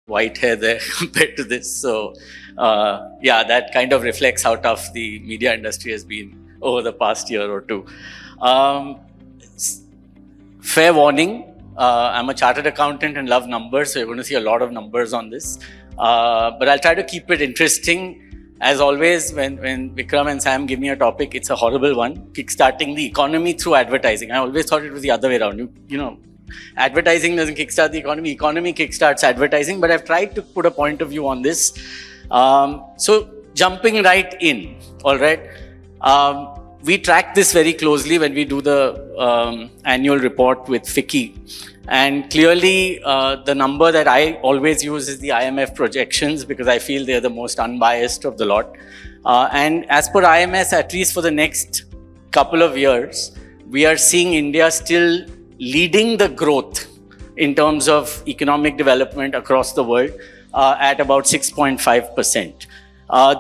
white hair there compared to this. So, yeah, that kind of reflects how tough the media industry has been over the past year or two. Fair warning, I'm a chartered accountant and love numbers, so you're going to see a lot of numbers on this. But I'll try to keep it interesting. As always, when Vikram and Sam give me a topic, it's a horrible one. Kickstarting the economy through advertising. I always thought it was the other way around. You know, advertising doesn't kickstart the economy. Economy kickstarts advertising. But I've tried to put a point of view on this. So jumping right in, all right. We track this very closely when we do the annual report with FICCI. And clearly, the number that I always use is the IMF projections because I feel they're the most unbiased of the lot. And as per IMF, at least for the next couple of years, we are seeing India still leading the growth in terms of economic development across the world at about 6.5%.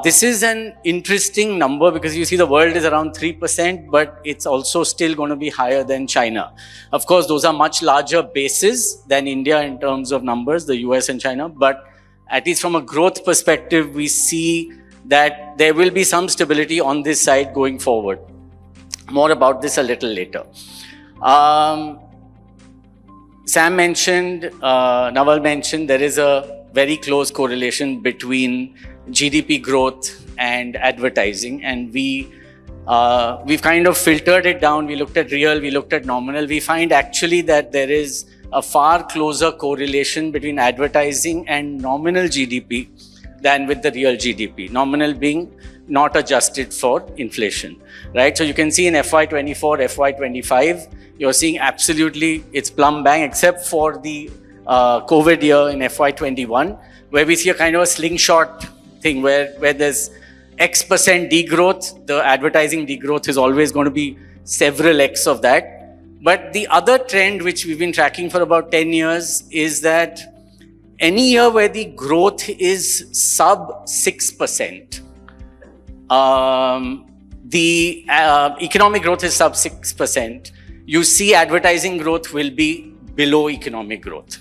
This is an interesting number because you see the world is around 3%, but it's also still going to be higher than China. Of course, those are much larger bases than India in terms of numbers, the US and China, but at least from a growth perspective, we see that there will be some stability on this side going forward. More about this a little later. Sam mentioned, Naval mentioned, there is a very close correlation between GDP growth and advertising, and we've kind of filtered it down. We looked at real, we looked at nominal. We find actually that there is a far closer correlation between advertising and nominal GDP than with the real GDP. Nominal being not adjusted for inflation, right? So you can see in FY24, FY25, you're seeing absolutely it's plumb bang, except for the COVID year in FY21, where we see a kind of a slingshot thing where there's X% degrowth, the advertising degrowth is always going to be several X of that. But the other trend, which we've been tracking for about 10 years, is that any year where the growth is sub 6%, the economic growth is sub 6%, you see advertising growth will be below economic growth.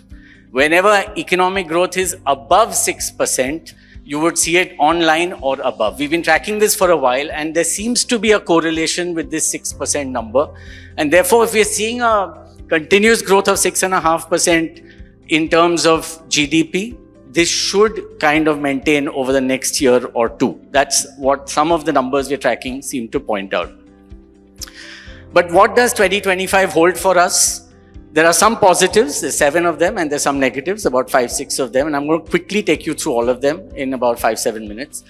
Whenever economic growth is above 6%, you would see it online or above. We've been tracking this for a while, and there seems to be a correlation with this 6% number. And therefore, if we're seeing a continuous growth of 6.5% in terms of GDP, this should kind of maintain over the next year or two. That's what some of the numbers we're tracking seem to point out. But what does 2025 hold for us? There are some positives, there's 7 of them, and there's some negatives, about 5, 6 of them. And I'm going to quickly take you through all of them in about 5, 7 minutes.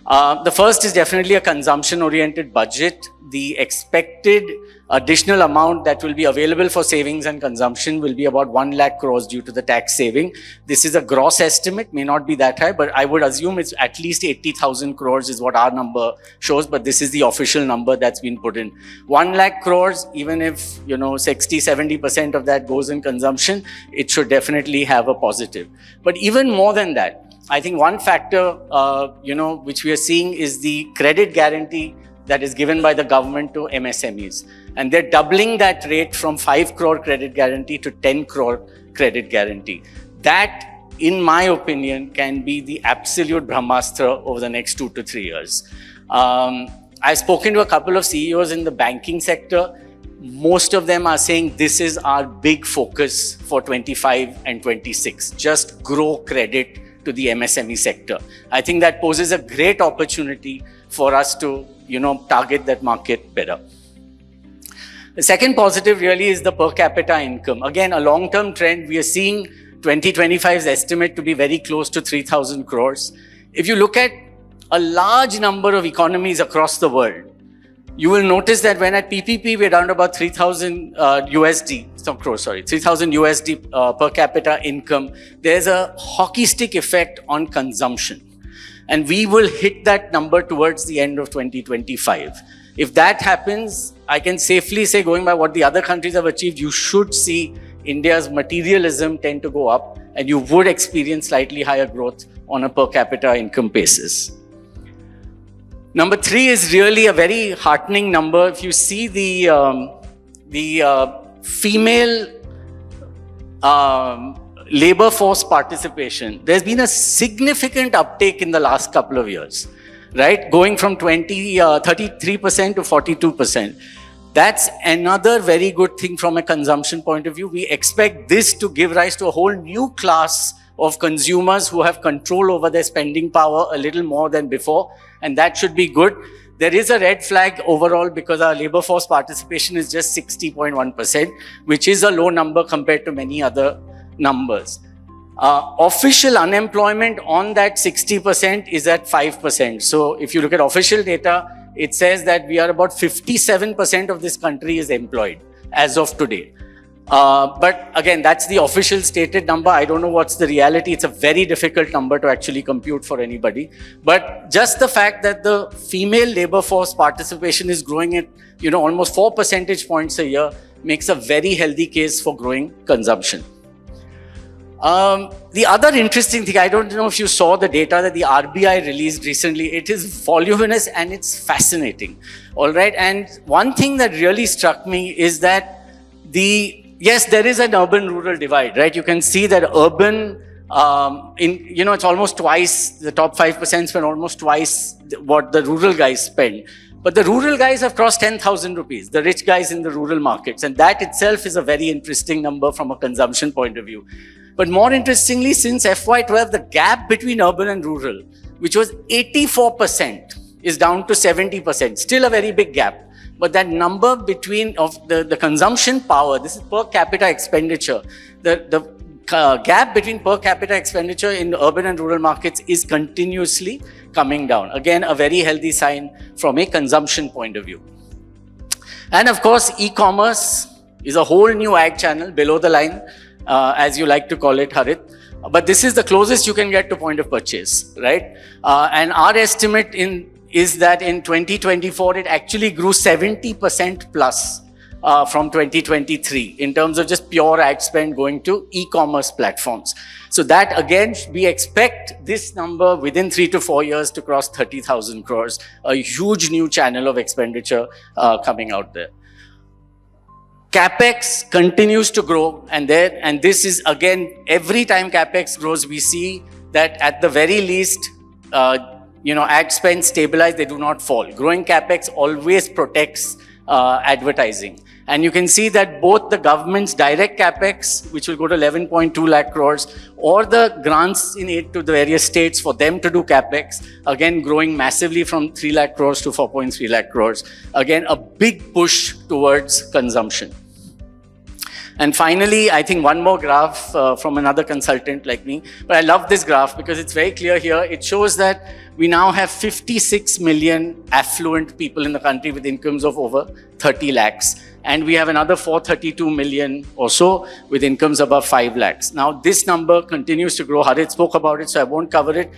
The first is definitely a consumption-oriented budget. The expected additional amount that will be available for savings and consumption will be about 1 lakh crores due to the tax saving. This is a gross estimate, may not be that high, but I would assume it's at least 80,000 crores is what our number shows, but this is the official number that's been put in. 1 lakh crores, even if, 60-70% of that goes in consumption, it should definitely have a positive. But even more than that, I think one factor, which we are seeing is the credit guarantee that is given by the government to MSMEs. And they're doubling that rate from 5 crore credit guarantee to 10 crore credit guarantee. That, in my opinion, can be the absolute Brahmastra over the next 2 to 3 years. I've spoken to a couple of CEOs in the banking sector. Most of them are saying this is our big focus for 25 and 26. Just grow credit to the MSME sector. I think that poses a great opportunity for us to, target that market better. The second positive really is the per capita income. Again, a long-term trend. We are seeing 2025's estimate to be very close to 3,000 crores. If you look at a large number of economies across the world, you will notice that when at PPP, we're down to about 3,000 3,000 USD per capita income, there's a hockey stick effect on consumption. And we will hit that number towards the end of 2025. If that happens, I can safely say, going by what the other countries have achieved, you should see India's materialism tend to go up, and you would experience slightly higher growth on a per capita income basis. Number 3 is really a very heartening number. If you see the female labor force participation, there's been a significant uptake in the last couple of years, right? Going from 33% to 42%. That's another very good thing from a consumption point of view. We expect this to give rise to a whole new class of consumers who have control over their spending power a little more than before, and that should be good. There is a red flag overall because our labor force participation is just 60.1%, which is a low number compared to many other numbers. Official unemployment on that 60% is at 5%. So if you look at official data, it says that we are about 57% of this country is employed as of today. But again, that's the official stated number. I don't know what's the reality. It's a very difficult number to actually compute for anybody. But just the fact that the female labor force participation is growing at, almost 4 percentage points a year makes a very healthy case for growing consumption. The other interesting thing, I don't know if you saw the data that the RBI released recently. It is voluminous and it's fascinating. All right. And one thing that really struck me is that yes, there is an urban-rural divide, right? You can see that urban, it's almost twice, the top 5% spend almost twice what the rural guys spend. But the rural guys have crossed 10,000 rupees, the rich guys in the rural markets. And that itself is a very interesting number from a consumption point of view. But more interestingly, since FY12, the gap between urban and rural, which was 84%, is down to 70%. Still a very big gap. But that number between of the consumption power, this is per capita expenditure, the gap between per capita expenditure in urban and rural markets is continuously coming down. Again, a very healthy sign from a consumption point of view. And of course, e-commerce is a whole new ag channel below the line, as you like to call it, Harit. But this is the closest you can get to point of purchase, right? And our estimate is that in 2024, it actually grew 70% plus from 2023 in terms of just pure ad spend going to e-commerce platforms. So that again, we expect this number within 3 to 4 years to cross 30,000 crores, a huge new channel of expenditure coming out there. CapEx continues to grow, and this is again, every time CapEx grows, we see that at the very least, ad spend stabilize, they do not fall. Growing CapEx always protects advertising. And you can see that both the government's direct CapEx, which will go to 11.2 lakh crores, or the grants in aid to the various states for them to do CapEx, again growing massively from 3 lakh crores to 4.3 lakh crores. Again, a big push towards consumption. And finally, I think one more graph from another consultant like me. But I love this graph because it's very clear here. It shows that we now have 56 million affluent people in the country with incomes of over 30 lakhs. And we have another 432 million or so with incomes above 5 lakhs. Now, this number continues to grow. Harit spoke about it, so I won't cover it.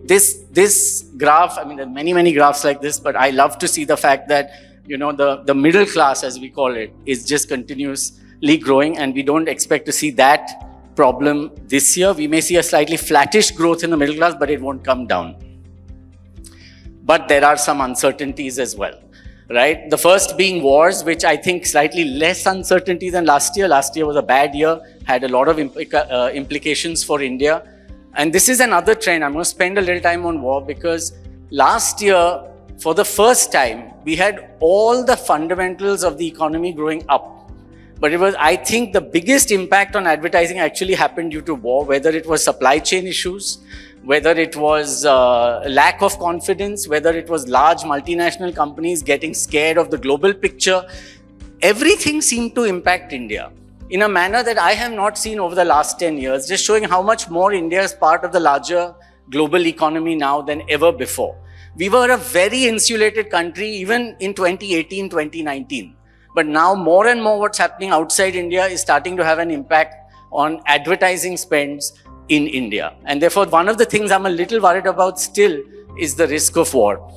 This graph, I mean, there are many, many graphs like this, but I love to see the fact that, the middle class, as we call it, is just continuously growing, and we don't expect to see that problem this year. We may see a slightly flattish growth in the middle class, but it won't come down. But there are some uncertainties as well, right? The first being wars, which I think slightly less uncertainty than last year. Last year was a bad year, had a lot of implications for India. And this is another trend. I'm going to spend a little time on war because last year, for the first time, we had all the fundamentals of the economy growing up. But it was, I think, the biggest impact on advertising actually happened due to war, whether it was supply chain issues, whether it was lack of confidence, whether it was large multinational companies getting scared of the global picture. Everything seemed to impact India in a manner that I have not seen over the last 10 years, just showing how much more India is part of the larger global economy now than ever before. We were a very insulated country even in 2018, 2019. But now more and more what's happening outside India is starting to have an impact on advertising spends in India. And therefore, one of the things I'm a little worried about still is the risk of war.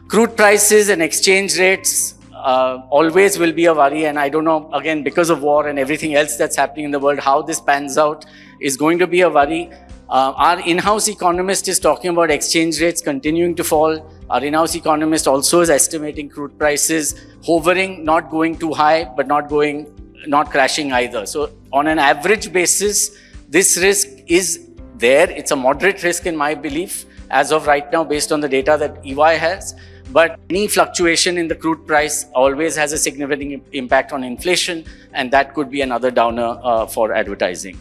Crude prices and exchange rates always will be a worry. And I don't know, again, because of war and everything else that's happening in the world, how this pans out is going to be a worry. Our in-house economist is talking about exchange rates continuing to fall. Our in-house economist also is estimating crude prices hovering, not going too high, but not crashing either. So on an average basis, This risk is there. It's a moderate risk in my belief as of right now based on the data that EY has. But any fluctuation in the crude price always has a significant impact on inflation, and that could be another downer for advertising.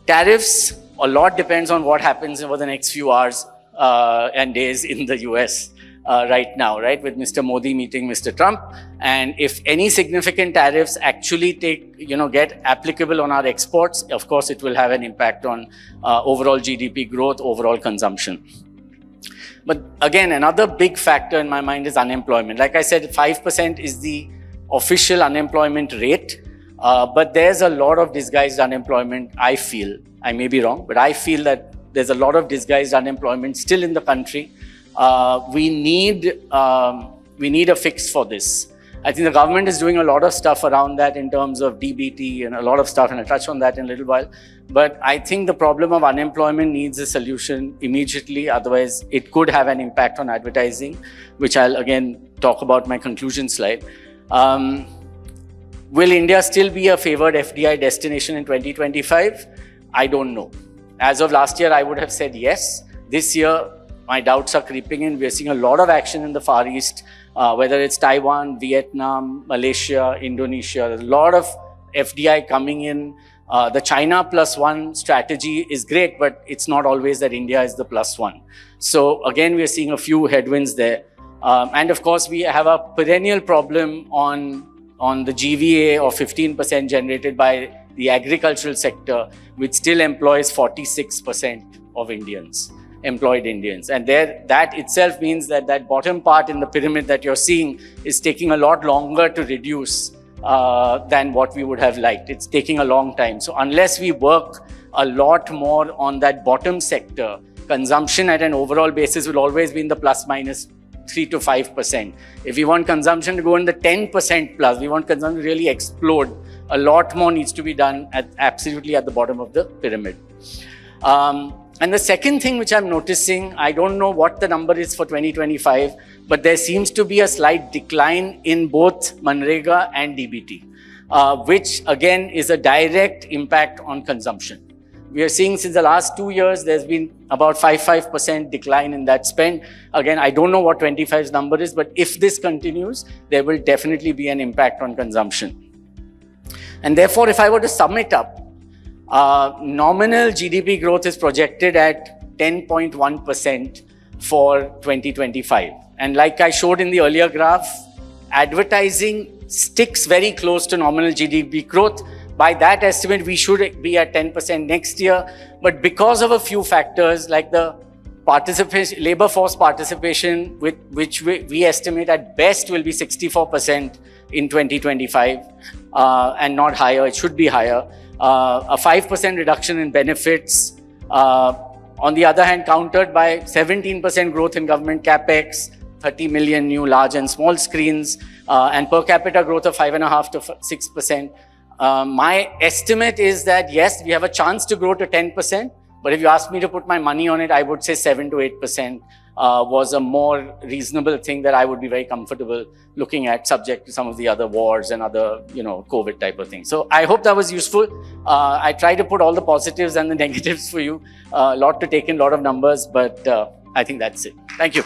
Tariffs, a lot depends on what happens over the next few hours and days in the US right now, right? With Mr. Modi meeting Mr. Trump. And if any significant tariffs actually get applicable on our exports, of course, it will have an impact on overall GDP growth, overall consumption. But again, another big factor in my mind is unemployment. Like I said, 5% is the official unemployment rate. But there's a lot of disguised unemployment, I feel. I may be wrong, but I feel that there's a lot of disguised unemployment still in the country. We need a fix for this. I think the government is doing a lot of stuff around that in terms of DBT and a lot of stuff, and I'll touch on that in a little while. But I think the problem of unemployment needs a solution immediately. Otherwise, it could have an impact on advertising, which I'll again talk about my conclusion slide. Will India still be a favored FDI destination in 2025? I don't know. As of last year, I would have said yes. This year, my doubts are creeping in. We're seeing a lot of action in the Far East, whether it's Taiwan, Vietnam, Malaysia, Indonesia. There's a lot of FDI coming in. The China plus one strategy is great, but it's not always that India is the plus one. So again, we're seeing a few headwinds there. And of course, we have a perennial problem on the GVA of 15% generated by the agricultural sector, which still employs 46% of employed Indians. And that itself means that that bottom part in the pyramid that you're seeing is taking a lot longer to reduce than what we would have liked. It's taking a long time. So unless we work a lot more on that bottom sector, consumption at an overall basis will always be in the plus minus 3 to 5%. If we want consumption to go in the 10% plus, we want consumption to really explode, a lot more needs to be done absolutely at the bottom of the pyramid. And the second thing which I'm noticing, I don't know what the number is for 2025, but there seems to be a slight decline in both Manrega and DBT, which again is a direct impact on consumption. We are seeing since the last 2 years, there's been about 5% decline in that spend. Again, I don't know what 25's number is, but if this continues, there will definitely be an impact on consumption. And therefore, if I were to sum it up, nominal GDP growth is projected at 10.1% for 2025. And like I showed in the earlier graph, advertising sticks very close to nominal GDP growth. By that estimate, we should be at 10% next year. But because of a few factors like the labor force participation, which we estimate at best will be 64% in 2025 and not higher, it should be higher. A 5% reduction in benefits, on the other hand, countered by 17% growth in government capex, 30 million new large and small screens, and per capita growth of 5.5% to 6%. My estimate is that, yes, we have a chance to grow to 10%, but if you ask me to put my money on it, I would say 7 to 8% was a more reasonable thing that I would be very comfortable looking at, subject to some of the other wars and other, COVID type of things. So I hope that was useful. I try to put all the positives and the negatives for you. A lot to take in, a lot of numbers, but I think that's it. Thank you.